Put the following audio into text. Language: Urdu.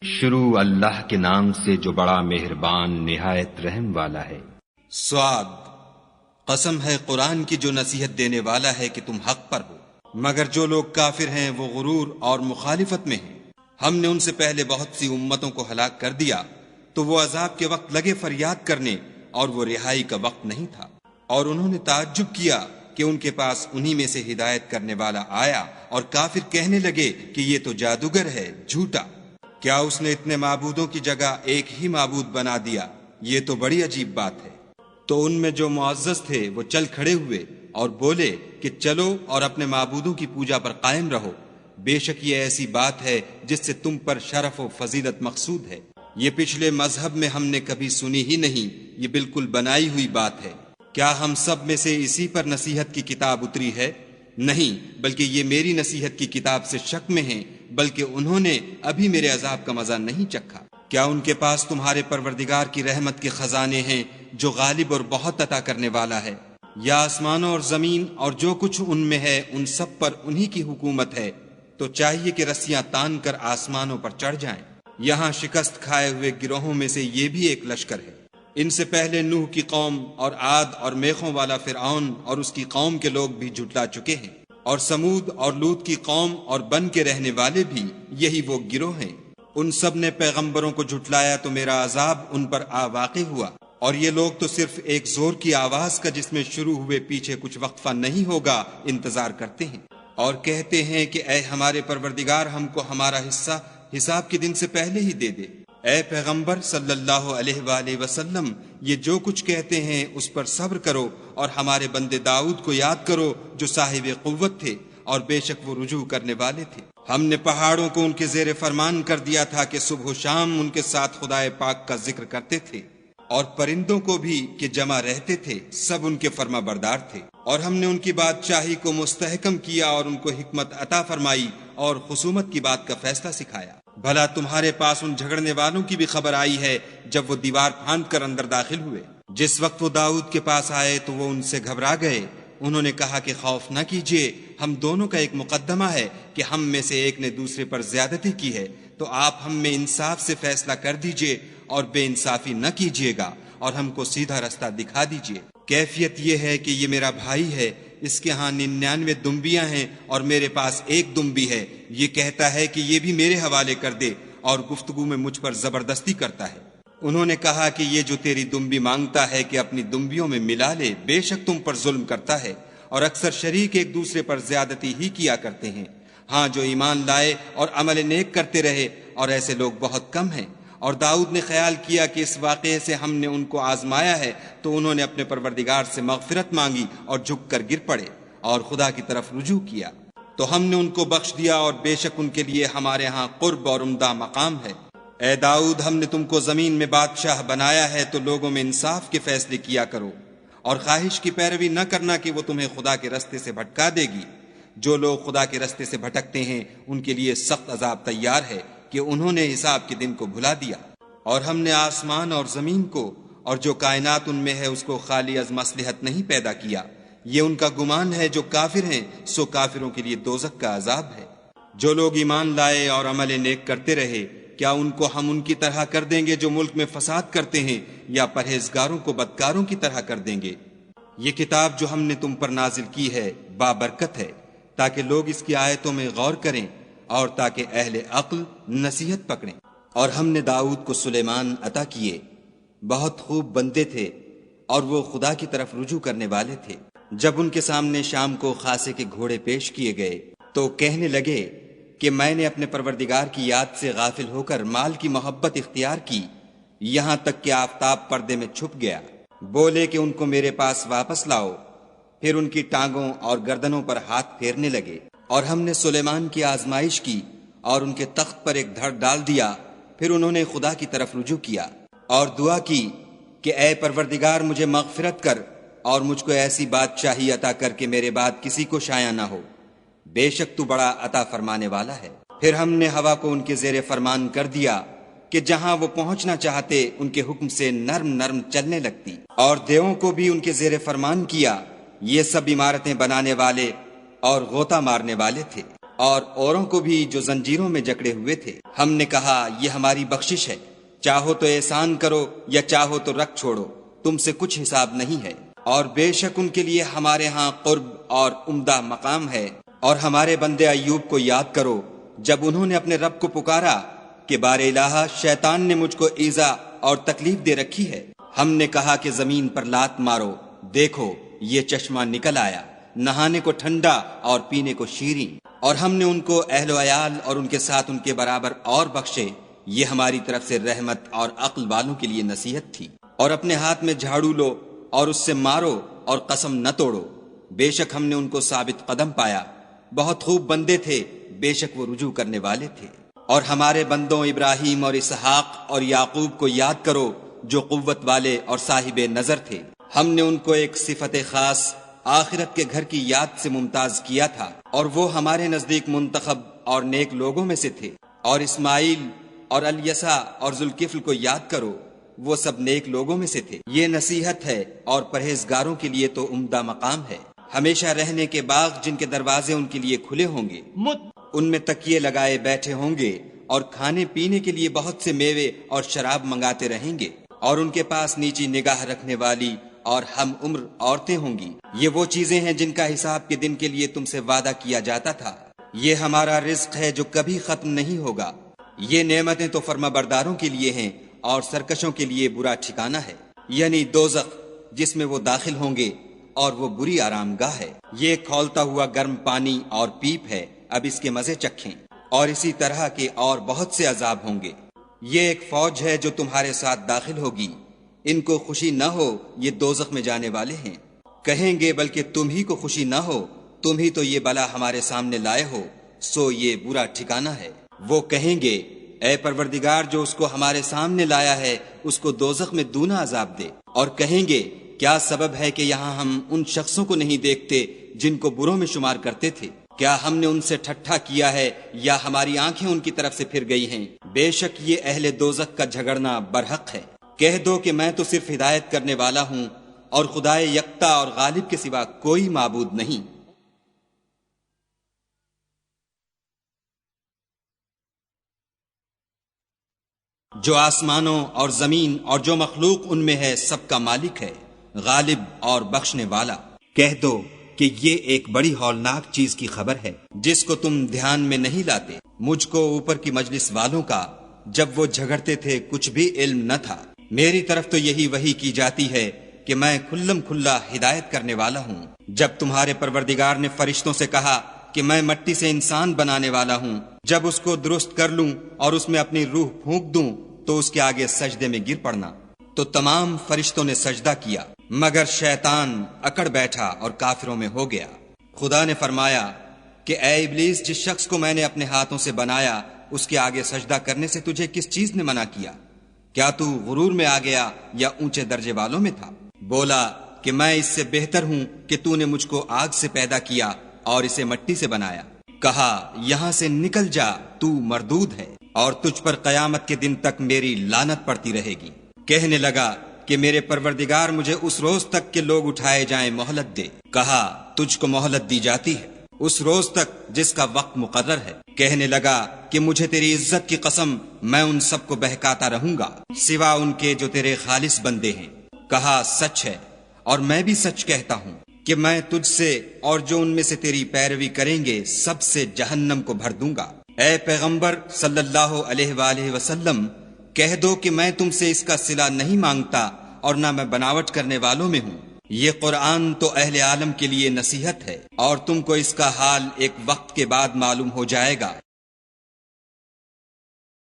شروع اللہ کے نام سے جو بڑا مہربان نہایت رحم والا ہے۔ سعاد، قسم ہے قرآن کی جو نصیحت دینے والا ہے کہ تم حق پر ہو، مگر جو لوگ کافر ہیں وہ غرور اور مخالفت میں ہیں۔ ہم نے ان سے پہلے بہت سی امتوں کو ہلاک کر دیا تو وہ عذاب کے وقت لگے فریاد کرنے اور وہ رہائی کا وقت نہیں تھا، اور انہوں نے تعجب کیا کہ ان کے پاس انہی میں سے ہدایت کرنے والا آیا، اور کافر کہنے لگے کہ یہ تو جادوگر ہے، جھوٹا۔ کیا اس نے اتنے معبودوں کی جگہ ایک ہی معبود بنا دیا؟ یہ تو بڑی عجیب بات ہے۔ تو ان میں جو معزز تھے وہ چل کھڑے ہوئے اور بولے کہ چلو اور اپنے معبودوں کی پوجا پر قائم رہو، بے شک یہ ایسی بات ہے جس سے تم پر شرف و فضیلت مقصود ہے۔ یہ پچھلے مذہب میں ہم نے کبھی سنی ہی نہیں، یہ بالکل بنائی ہوئی بات ہے۔ کیا ہم سب میں سے اسی پر نصیحت کی کتاب اتری ہے؟ نہیں، بلکہ یہ میری نصیحت کی کتاب سے شک میں ہیں، بلکہ انہوں نے ابھی میرے عذاب کا مزہ نہیں چکھا۔ کیا ان کے پاس تمہارے پروردگار کی رحمت کے خزانے ہیں جو غالب اور بہت عطا کرنے والا ہے؟ یا آسمانوں اور زمین اور جو کچھ ان میں ہے ان سب پر انہی کی حکومت ہے، تو چاہیے کہ رسیاں تان کر آسمانوں پر چڑھ جائیں۔ یہاں شکست کھائے ہوئے گروہوں میں سے یہ بھی ایک لشکر ہے۔ ان سے پہلے نوح کی قوم اور عاد اور میخوں والا فرعون اور اس کی قوم کے لوگ بھی جھٹلا چکے ہیں، اور سمود اور لوط کی قوم اور بن کے رہنے والے بھی یہی وہ گروہ ہیں۔ ان سب نے پیغمبروں کو جھٹلایا تو میرا عذاب ان پر آ واقع ہوا، اور یہ لوگ تو صرف ایک زور کی آواز کا جس میں شروع ہوئے پیچھے کچھ وقفہ نہیں ہوگا انتظار کرتے ہیں، اور کہتے ہیں کہ اے ہمارے پروردگار ہم کو ہمارا حصہ حساب کے دن سے پہلے ہی دے دے۔ اے پیغمبر صلی اللہ علیہ وآلہ وسلم، یہ جو کچھ کہتے ہیں اس پر صبر کرو، اور ہمارے بندے داؤد کو یاد کرو جو صاحب قوت تھے اور بے شک وہ رجوع کرنے والے تھے۔ ہم نے پہاڑوں کو ان کے زیر فرمان کر دیا تھا کہ صبح و شام ان کے ساتھ خدائے پاک کا ذکر کرتے تھے، اور پرندوں کو بھی کہ جمع رہتے تھے، سب ان کے فرما بردار تھے۔ اور ہم نے ان کی بادشاہی کو مستحکم کیا اور ان کو حکمت عطا فرمائی اور خصومت کی بات کا فیصلہ سکھایا۔ بھلا تمہارے پاس ان جھگڑنے والوں کی بھی خبر آئی ہے جب وہ دیوار پھاند کر اندر داخل ہوئے؟ جس وقت وہ داؤد کے پاس آئے تو وہ ان سے گھبرا گئے۔ انہوں نے کہا کہ خوف نہ کیجیے، ہم دونوں کا ایک مقدمہ ہے کہ ہم میں سے ایک نے دوسرے پر زیادتی کی ہے، تو آپ ہم میں انصاف سے فیصلہ کر دیجیے اور بے انصافی نہ کیجیے گا، اور ہم کو سیدھا رستہ دکھا دیجیے۔ کیفیت یہ ہے کہ یہ میرا بھائی ہے، اس کے ہاں 99 دمبیاں ہیں اور میرے پاس ایک دمبی ہے۔ یہ کہتا ہے کہ یہ بھی میرے حوالے کر دے، اور گفتگو میں مجھ پر زبردستی کرتا ہے۔ انہوں نے کہا کہ یہ جو تیری دمبی مانگتا ہے کہ اپنی دمبیوں میں ملا لے، بے شک تم پر ظلم کرتا ہے، اور اکثر شریک ایک دوسرے پر زیادتی ہی کیا کرتے ہیں۔ ہاں، جو ایمان لائے اور عمل نیک کرتے رہے، اور ایسے لوگ بہت کم ہیں۔ اور داؤد نے خیال کیا کہ اس واقعے سے ہم نے ان کو آزمایا ہے، تو انہوں نے اپنے پروردگار سے مغفرت مانگی اور جھک کر گر پڑے اور خدا کی طرف رجوع کیا، تو ہم نے ان کو بخش دیا، اور بے شک ان کے لیے ہمارے ہاں قرب اور عمدہ مقام ہے۔ اے داؤد، ہم نے تم کو زمین میں بادشاہ بنایا ہے، تو لوگوں میں انصاف کے فیصلے کیا کرو، اور خواہش کی پیروی نہ کرنا کہ وہ تمہیں خدا کے رستے سے بھٹکا دے گی۔ جو لوگ خدا کے رستے سے بھٹکتے ہیں ان کے لیے سخت عذاب تیار ہے کہ انہوں نے حساب کے دن کو بھلا دیا۔ اور ہم نے آسمان اور زمین کو اور جو کائنات ان میں ہے اس کو خالی از مصلحت نہیں پیدا کیا۔ یہ ان کا گمان ہے جو کافر ہیں، سو کافروں کے لیے دوزخ کا عذاب ہے۔ جو لوگ ایمان لائے اور عمل نیک کرتے رہے، کیا ان کو ہم ان کی طرح کر دیں گے جو ملک میں فساد کرتے ہیں، یا پرہیزگاروں کو بدکاروں کی طرح کر دیں گے؟ یہ کتاب جو ہم نے تم پر نازل کی ہے بابرکت ہے، تاکہ لوگ اس کی آیتوں میں غور کریں اور تاکہ اہل عقل نصیحت پکڑیں۔ اور ہم نے داؤد کو سلیمان عطا کیے، بہت خوب بندے تھے، اور وہ خدا کی طرف رجوع کرنے والے تھے۔ جب ان کے سامنے شام کو خاصے کے گھوڑے پیش کیے گئے تو کہنے لگے کہ میں نے اپنے پروردگار کی یاد سے غافل ہو کر مال کی محبت اختیار کی، یہاں تک کہ آفتاب پردے میں چھپ گیا۔ بولے کہ ان کو میرے پاس واپس لاؤ۔ پھر ان کی ٹانگوں اور گردنوں پر ہاتھ پھیرنے لگے، اور ہم نے سلیمان کی آزمائش کی اور ان کے تخت پر ایک دھڑ ڈال دیا۔ پھر انہوں نے خدا کی طرف رجوع کیا اور دعا کی کہ اے پروردگار مجھے مغفرت کر، اور مجھ کو ایسی بادشاہی عطا کر کہ میرے بعد کسی کو شایع نہ ہو، بے شک تو بڑا عطا فرمانے والا ہے۔ پھر ہم نے ہوا کو ان کے زیر فرمان کر دیا کہ جہاں وہ پہنچنا چاہتے ان کے حکم سے نرم نرم چلنے لگتی، اور دیووں کو بھی ان کے زیر فرمان کیا۔ یہ سب عمارتیں بنانے والے اور غوطہ مارنے والے تھے، اور اوروں کو بھی جو زنجیروں میں جکڑے ہوئے تھے۔ ہم نے کہا یہ ہماری بخشش ہے، چاہو تو احسان کرو یا چاہو تو رکھ چھوڑو، تم سے کچھ حساب نہیں ہے، اور بے شک ان کے لیے ہمارے ہاں قرب اور عمدہ مقام ہے۔ اور ہمارے بندے ایوب کو یاد کرو جب انہوں نے اپنے رب کو پکارا کہ بار الہ شیطان نے مجھ کو ایذا اور تکلیف دے رکھی ہے، ہم نے کہا کہ زمین پر لات مارو، دیکھو یہ چشمہ نکل آیا، نہانے کو ٹھنڈا اور پینے کو شیریں، اور ہم نے ان کو اہل و عیال اور ان کے ساتھ ان کے برابر اور بخشے، یہ ہماری طرف سے رحمت اور عقل والوں کے لیے نصیحت تھی۔ اور اپنے ہاتھ میں جھاڑو لو اور اس سے مارو اور قسم نہ توڑو، بے شک ہم نے ان کو ثابت قدم پایا، بہت خوب بندے تھے، بے شک وہ رجوع کرنے والے تھے۔ اور ہمارے بندوں ابراہیم اور اسحاق اور یعقوب کو یاد کرو جو قوت والے اور صاحب نظر تھے، ہم نے ان کو ایک صفت خاص آخرت کے گھر کی یاد سے ممتاز کیا تھا، اور وہ ہمارے نزدیک منتخب اور نیک لوگوں میں سے تھے۔ اور اسماعیل اور الیسع اور ذوالکفل کو یاد کرو، وہ سب نیک لوگوں میں سے تھے۔ یہ نصیحت ہے اور پرہیزگاروں کے لیے تو عمدہ مقام ہے۔ ہمیشہ رہنے کے باغ جن کے دروازے ان کے لیے کھلے ہوں گے، ان میں تکیے لگائے بیٹھے ہوں گے، اور کھانے پینے کے لیے بہت سے میوے اور شراب منگاتے رہیں گے، اور ان کے پاس نیچی نگاہ رکھنے والی اور ہم عمر عورتیں ہوں گی۔ یہ وہ چیزیں ہیں جن کا حساب کے دن کے لیے تم سے وعدہ کیا جاتا تھا، یہ ہمارا رزق ہے جو کبھی ختم نہیں ہوگا۔ یہ نعمتیں تو فرما برداروں کے لیے ہیں اور سرکشوں کے لیے برا ٹھکانہ ہے، یعنی دوزخ جس میں وہ داخل ہوں گے، اور وہ بری آرام گاہ ہے۔ یہ کھولتا ہوا گرم پانی اور پیپ ہے، اب اس کے مزے چکھیں، اور اسی طرح کے اور بہت سے عذاب ہوں گے۔ یہ ایک فوج ہے جو تمہارے ساتھ داخل ہوگی، ان کو خوشی نہ ہو یہ دوزخ میں جانے والے ہیں، کہیں گے بلکہ تم ہی کو خوشی نہ ہو، تم ہی تو یہ بلا ہمارے سامنے لائے ہو، سو یہ برا ٹھکانہ ہے۔ وہ کہیں گے اے پروردگار جو اس کو ہمارے سامنے لایا ہے اس کو دوزخ میں دونا عذاب دے، اور کہیں گے کیا سبب ہے کہ یہاں ہم ان شخصوں کو نہیں دیکھتے جن کو بروں میں شمار کرتے تھے؟ کیا ہم نے ان سے ٹھٹھا کیا ہے یا ہماری آنکھیں ان کی طرف سے پھر گئی ہیں؟ بے شک یہ اہل دوزخ کا جھگڑنا برحق ہے۔ کہہ دو کہ میں تو صرف ہدایت کرنے والا ہوں، اور خدائے یکتا اور غالب کے سوا کوئی معبود نہیں۔ جو آسمانوں اور زمین اور جو مخلوق ان میں ہے سب کا مالک ہے، غالب اور بخشنے والا۔ کہہ دو کہ یہ ایک بڑی ہولناک چیز کی خبر ہے جس کو تم دھیان میں نہیں لاتے۔ مجھ کو اوپر کی مجلس والوں کا جب وہ جھگڑتے تھے کچھ بھی علم نہ تھا، میری طرف تو یہی وحی کی جاتی ہے کہ میں کھلم کھلا ہدایت کرنے والا ہوں۔ جب تمہارے پروردگار نے فرشتوں سے کہا کہ میں مٹی سے انسان بنانے والا ہوں، جب اس کو درست کر لوں اور اس میں اپنی روح پھونک دوں تو اس کے آگے سجدے میں گر پڑنا، تو تمام فرشتوں نے سجدہ کیا مگر شیطان اکڑ بیٹھا اور کافروں میں ہو گیا۔ خدا نے فرمایا کہ اے ابلیس، جس شخص کو میں نے اپنے ہاتھوں سے بنایا اس کے آگے سجدہ کرنے سے تجھے کس چیز نے منع کیا؟ کیا تو غرور میں آ گیا یا اونچے درجے والوں میں تھا؟ بولا کہ میں اس سے بہتر ہوں کہ تو نے مجھ کو آگ سے پیدا کیا اور اسے مٹی سے بنایا۔ کہا یہاں سے نکل جا، تو مردود ہے، اور تجھ پر قیامت کے دن تک میری لعنت پڑتی رہے گی۔ کہنے لگا کہ میرے پروردگار مجھے اس روز تک کہ لوگ اٹھائے جائیں مہلت دے۔ کہا تجھ کو مہلت دی جاتی ہے اس روز تک جس کا وقت مقرر ہے۔ کہنے لگا کہ مجھے تیری عزت کی قسم میں ان سب کو بہکاتا رہوں گا سوا ان کے جو تیرے خالص بندے ہیں۔ کہا سچ ہے اور میں بھی سچ کہتا ہوں کہ میں تجھ سے اور جو ان میں سے تیری پیروی کریں گے سب سے جہنم کو بھر دوں گا۔ اے پیغمبر صلی اللہ علیہ وآلہ وسلم، کہہ دو کہ میں تم سے اس کا صلہ نہیں مانگتا اور نہ میں بناوٹ کرنے والوں میں ہوں۔ یہ قرآن تو اہل عالم کے لیے نصیحت ہے، اور تم کو اس کا حال ایک وقت کے بعد معلوم ہو جائے گا۔